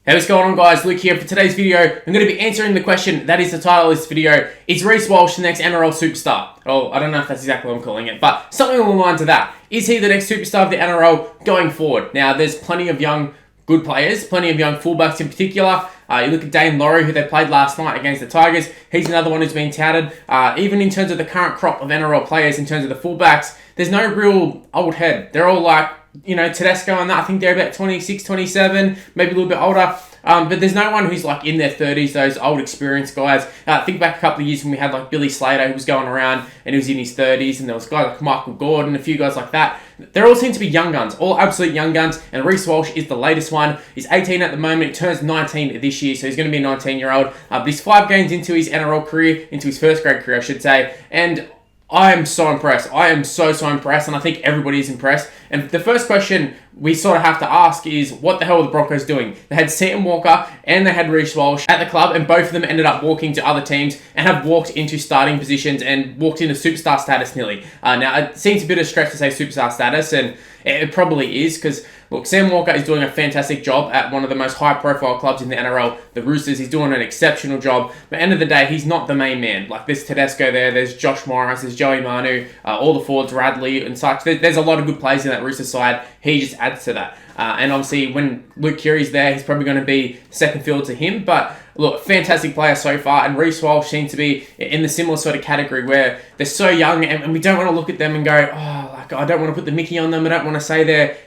Hey, what's going on, guys? Luke here. For today's video, I'm going to be answering the question that is the title of this video. Is Reece Walsh the next NRL superstar? Oh, I don't know if that's exactly what I'm calling it, but something along the lines of that. Is he the next superstar of the NRL going forward? Now, there's plenty of young, good players, plenty of young fullbacks in particular. You look at Dane Laurie, who they played last night against the Tigers. He's another one who's been touted. Even in terms of the current crop of NRL players, in terms of the fullbacks, there's no real old head. They're all like, you know, Tedesco and that. I think they're about 26, 27, maybe a little bit older. But there's no one who's like in their 30s, those old experienced guys. Think back a couple of years when we had like Billy Slater, who was going around and he was in his 30s, and there was guys like Michael Gordon, a few guys like that. They all seem to be young guns, all absolute young guns, and Reece Walsh is the latest one. He's 18 at the moment, he turns 19 this year, so he's going to be a 19-year-old. But he's 5 games into his NRL career, into his first grade career, I should say, and I am so impressed. I am so impressed, and I think everybody is impressed. And the first question we sort of have to ask is, what the hell are the Broncos doing? They had Sam Walker and they had Reece Walsh at the club, and both of them ended up walking to other teams and have walked into starting positions and walked into superstar status nearly. Now, it seems a bit of a stretch to say superstar status, and it probably is, because look, Sam Walker is doing a fantastic job at one of the most high-profile clubs in the NRL, the Roosters. He's doing an exceptional job. But at the end of the day, he's not the main man. Like, there's Tedesco there, there's Josh Morris, there's Joey Manu, all the forwards, Radley and such. There's a lot of good players in that Rooster side. He just adds to that. And obviously, when Luke Keary's there, he's probably going to be second field to him. But look, fantastic player so far, and Reece Walsh seems to be in the similar sort of category where they're so young, and we don't want to look at them and go, oh, like, I don't want to put the mickey on them. I don't want to say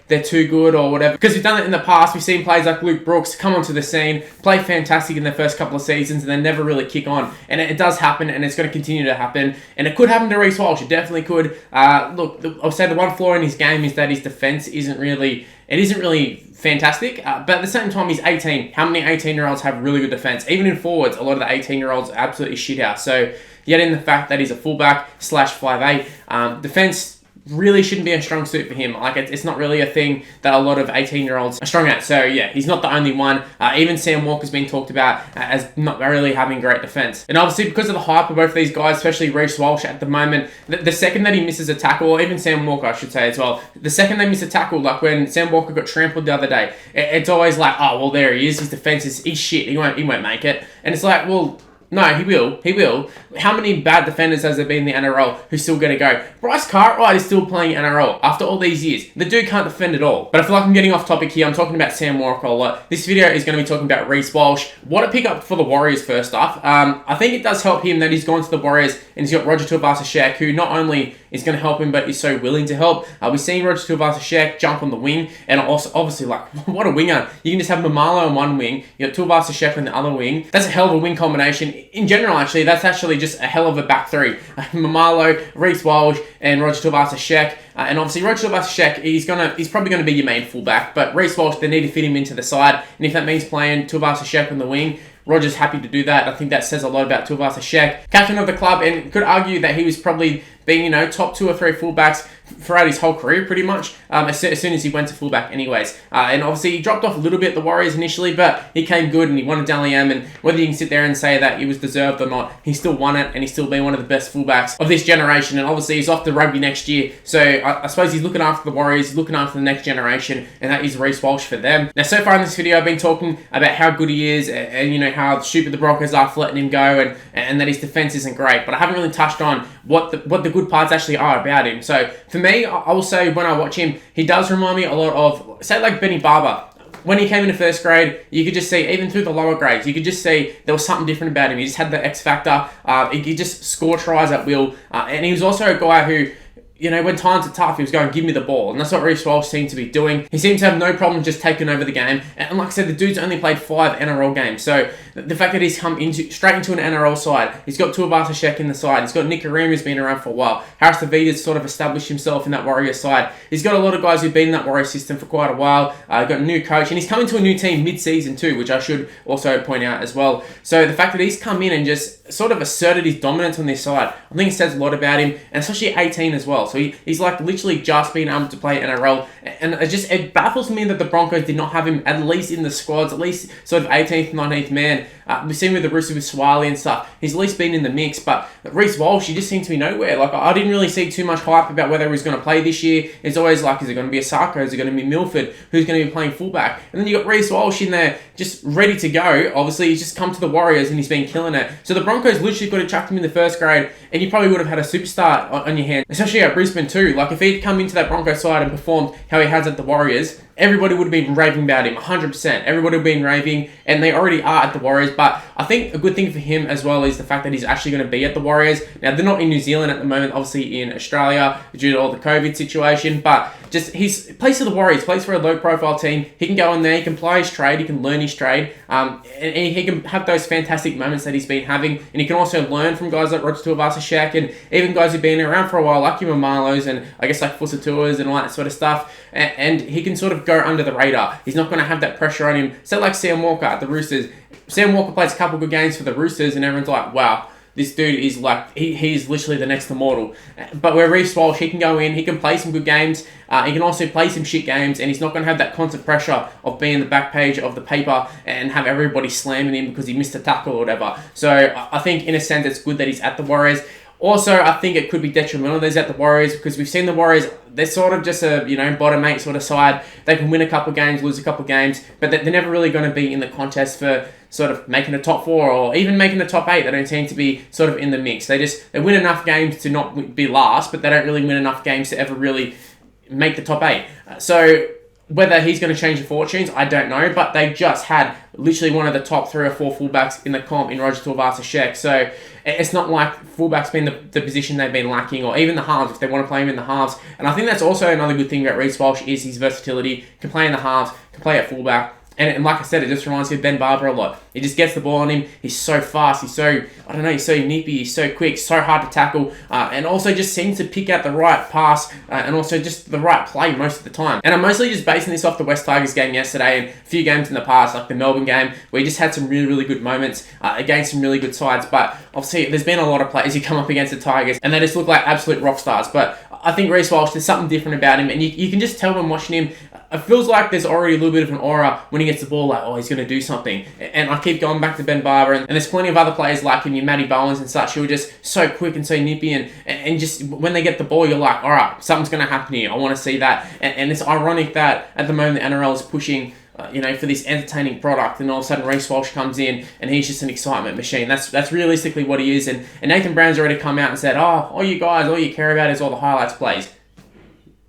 they're too good or whatever, because we've done it in the past. We've seen players like Luke Brooks come onto the scene, play fantastic in their first couple of seasons, and then never really kick on. And it does happen, and it's going to continue to happen. And it could happen to Reece Walsh. It definitely could. Look, I'll say the one flaw in his game is that his defense isn't really fantastic, but at the same time, he's 18. How many 18-year-olds have really good defense? Even in forwards, a lot of the 18-year-olds are absolutely shit out. So, yet in the fact that he's a fullback / 5'8", defense really shouldn't be a strong suit for him. Like, it's not really a thing that a lot of 18-year-olds are strong at. So, yeah, he's not the only one. Even Sam Walker's been talked about as not really having great defense. And obviously, because of the hype of both of these guys, especially Reece Walsh at the moment, the second that he misses a tackle, or even Sam Walker, I should say as well, the second they miss a tackle, like when Sam Walker got trampled the other day, it's always like, oh, well, there he is. His defense he's shit. He won't make it. And it's like, well, no, he will. He will. How many bad defenders has there been in the NRL who's still going to go? Bryce Cartwright is still playing NRL after all these years. The dude can't defend at all. But I feel like I'm getting off topic here. I'm talking about Sam Walker a lot. This video is going to be talking about Reece Walsh. What a pick up for the Warriors first off. I think it does help him that he's gone to the Warriors and he's got Roger Tuivasa-Sheck, who not only is going to help him, but is so willing to help. We've seen Roger Tuivasa-Sheck jump on the wing, and also, obviously, like, what a winger. You can just have Mamalo on one wing, you got Tuivasa-Sheck on the other wing. That's a hell of a wing combination. In general, actually, that's actually just a hell of a back three. Mamalo, Reece Walsh, and Roger Tuivasa-Sheck. And obviously, Roger Tuivasa-Sheck, he's probably going to be your main fullback, but Reece Walsh, they need to fit him into the side, and if that means playing Tuivasa-Sheck on the wing, Roger's happy to do that. I think that says a lot about Tuivasa-Sheck, captain of the club, and could argue that he was probably being, you know, top 2 or 3 fullbacks throughout his whole career, pretty much, as soon as he went to fullback anyways. And obviously, he dropped off a little bit at the Warriors initially, but he came good and he won a Dally M, and whether you can sit there and say that it was deserved or not, he still won it, and he's still been one of the best fullbacks of this generation, and obviously, he's off the rugby next year, so I suppose he's looking after the Warriors, he's looking after the next generation, and that is Reece Walsh for them. Now, so far in this video, I've been talking about how good he is, and you know, how stupid the Broncos are for letting him go, and that his defense isn't great, but I haven't really touched on what the good parts actually are about him. So for me, I will say when I watch him, he does remind me a lot of, say, like Benny Barber. When he came into first grade, you could just see, even through the lower grades, you could just see there was something different about him. He just had the X factor. He just score tries at will, and he was also a guy who, you know, when times are tough, he was going, give me the ball. And that's what Reece Walsh seemed to be doing. He seems to have no problem just taking over the game. And like I said, the dude's only played 5 NRL games. So the fact that he's come straight into an NRL side, he's got Tuivasa-Sheck in the side, he's got Nick Arima, who's been around for a while. Harris Tavita's sort of established himself in that Warrior side. He's got a lot of guys who've been in that Warrior system for quite a while. Got a new coach, and he's coming to a new team mid-season too, which I should also point out as well. So the fact that he's come in and just sort of asserted his dominance on this side, I think it says a lot about him, and especially at 18 as well. So he's like literally just been able to play NRL, and it baffles me that the Broncos did not have him at least in the squads, at least sort of 18th, 19th man. We've seen with the Roosters with Swiley and stuff, he's at least been in the mix, but Reece Walsh, he just seemed to be nowhere. Like, I didn't really see too much hype about whether he was going to play this year. It's always like, is it going to be a Sarko? Is it going to be Milford? Who's going to be playing fullback? And then you got Reece Walsh in there just ready to go. Obviously, he's just come to the Warriors and he's been killing it. So the Broncos literally could have chucked him in the first grade and you probably would have had a superstar on your hands, especially at Brisbane too. Like, if he'd come into that Broncos side and performed how he has at the Warriors, everybody would have been raving about him, 100%. Everybody would have been raving, and they already are at the Warriors. But I think a good thing for him as well is the fact that he's actually going to be at the Warriors. Now, they're not in New Zealand at the moment, obviously in Australia, due to all the COVID situation, but just he plays for the Warriors, plays for a low-profile team. He can go in there, he can play his trade, he can learn his trade, and he can have those fantastic moments that he's been having, and he can also learn from guys like Roger Tuivasa-Sheck, and even guys who've been around for a while, like Marlos, and I guess like Fusatuas and all that sort of stuff, and he can sort of go under the radar. He's not going to have that pressure on him. So like Sam Walker at the Roosters. Sam Walker plays a couple good games for the Roosters, and everyone's like, wow, this dude is like, he's literally the next immortal. But where Reece Walsh, he can go in, he can play some good games, he can also play some shit games, and he's not going to have that constant pressure of being the back page of the paper and have everybody slamming him because he missed a tackle or whatever. So I think in a sense it's good that he's at the Warriors. Also, I think it could be detrimental that he's at the Warriors because we've seen the Warriors, they're sort of just a, bottom 8 sort of side. They can win a couple of games, lose a couple of games, but they're never really going to be in the contest for sort of making the top 4 or even making the top 8. They don't seem to be sort of in the mix. They win enough games to not be last, but they don't really win enough games to ever really make the top 8. So whether he's going to change the fortunes, I don't know, but they just had literally one of the top 3 or 4 fullbacks in the comp in Roger Tuivasa-Sheck. So it's not like fullback's been the position they've been lacking, or even the halves if they want to play him in the halves. And I think that's also another good thing about Reece Walsh is his versatility. Can play in the halves, can play at fullback. And like I said, it just reminds me of Ben Barber a lot. He just gets the ball on him. He's so fast. He's so, he's so nippy. He's so quick, so hard to tackle. And also just seems to pick out the right pass and also just the right play most of the time. And I'm mostly just basing this off the West Tigers game yesterday and a few games in the past, like the Melbourne game, where he just had some really, really good moments against some really good sides. But obviously, there's been a lot of players who come up against the Tigers and they just look like absolute rock stars. But I think Reece Walsh, there's something different about him. And you can just tell when watching him, it feels like there's already a little bit of an aura when he gets the ball, like, oh, he's going to do something. And I keep going back to Ben Barber, and there's plenty of other players like him, your Matty Bowens and such, who are just so quick and so nippy, and just when they get the ball, you're like, all right, something's going to happen here. I want to see that. And it's ironic that at the moment the NRL is pushing for this entertaining product, and all of a sudden Reece Walsh comes in and he's just an excitement machine. That's realistically what he is. And Nathan Brown's already come out and said, oh, all you guys, all you care about is all the highlights plays.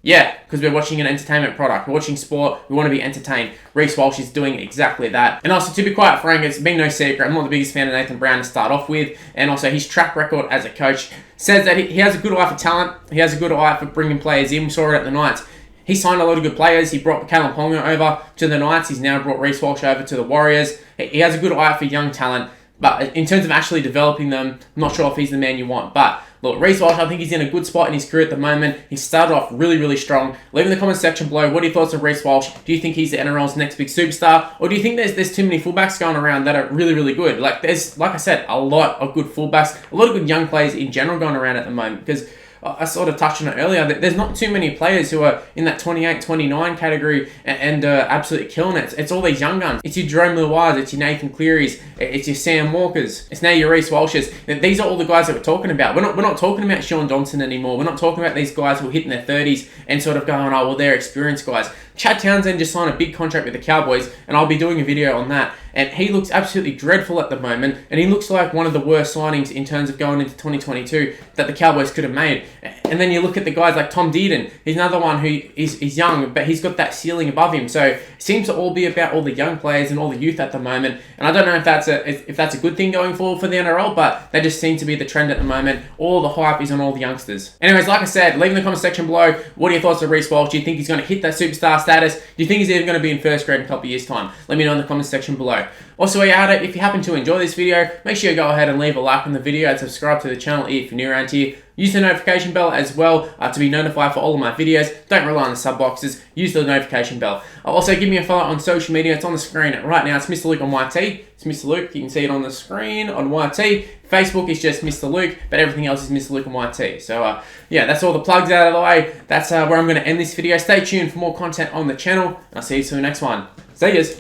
Yeah, because we're watching an entertainment product. We're watching sport. We want to be entertained. Reece Walsh is doing exactly that. And also, to be quite frank, it's been no secret, I'm not the biggest fan of Nathan Brown to start off with. And also, his track record as a coach says that he has a good eye for talent. He has a good eye for bringing players in. We saw it at the Knights. He signed a lot of good players. He brought Callum Ponga over to the Knights. He's now brought Reece Walsh over to the Warriors. He has a good eye for young talent. But in terms of actually developing them, I'm not sure if he's the man you want. But look, Reece Walsh, I think he's in a good spot in his career at the moment. He started off really, really strong. Leave in the comment section below, what are your thoughts of Reece Walsh? Do you think he's the NRL's next big superstar? Or do you think there's too many fullbacks going around that are really, really good? Like, there's, like I said, a lot of good fullbacks, a lot of good young players in general going around at the moment. Because I sort of touched on it earlier, that there's not too many players who are in that 28, 29 category and absolutely killing it. It's all these young guns. It's your Jerome Luais, it's your Nathan Clearys, it's your Sam Walkers, it's now your Reece Walshes. These are all the guys that we're talking about. We're not talking about Sean Johnson anymore. We're not talking about these guys who are hitting their 30s and sort of going, oh, well, they're experienced guys. Chad Townsend just signed a big contract with the Cowboys, and I'll be doing a video on that. And he looks absolutely dreadful at the moment, and he looks like one of the worst signings in terms of going into 2022 that the Cowboys could have made. And then you look at the guys like Tom Dearden. He's another one who is young, but he's got that ceiling above him. So it seems to all be about all the young players and all the youth at the moment. And I don't know if that's a good thing going forward for the NRL, but they just seem to be the trend at the moment. All the hype is on all the youngsters. Anyways, like I said, leave in the comment section below, what are your thoughts of Reece Walsh? Do you think he's going to hit that superstar status? Do you think he's even going to be in first grade in a couple of years' time? Let me know in the comment section below. Also, while you're at it, if you happen to enjoy this video, make sure you go ahead and leave a like on the video and subscribe to the channel if you're new around here. Use the notification bell as well to be notified for all of my videos. Don't rely on the sub boxes. Use the notification bell. Also, give me a follow on social media. It's on the screen right now. It's Mr. Luke on YT. It's Mr. Luke. You can see it on the screen on YT. Facebook is just Mr. Luke, but everything else is Mr. Luke on YT. So, yeah, that's all the plugs out of the way. That's where I'm going to end this video. Stay tuned for more content on the channel. And I'll see you soon in the next one. See yous.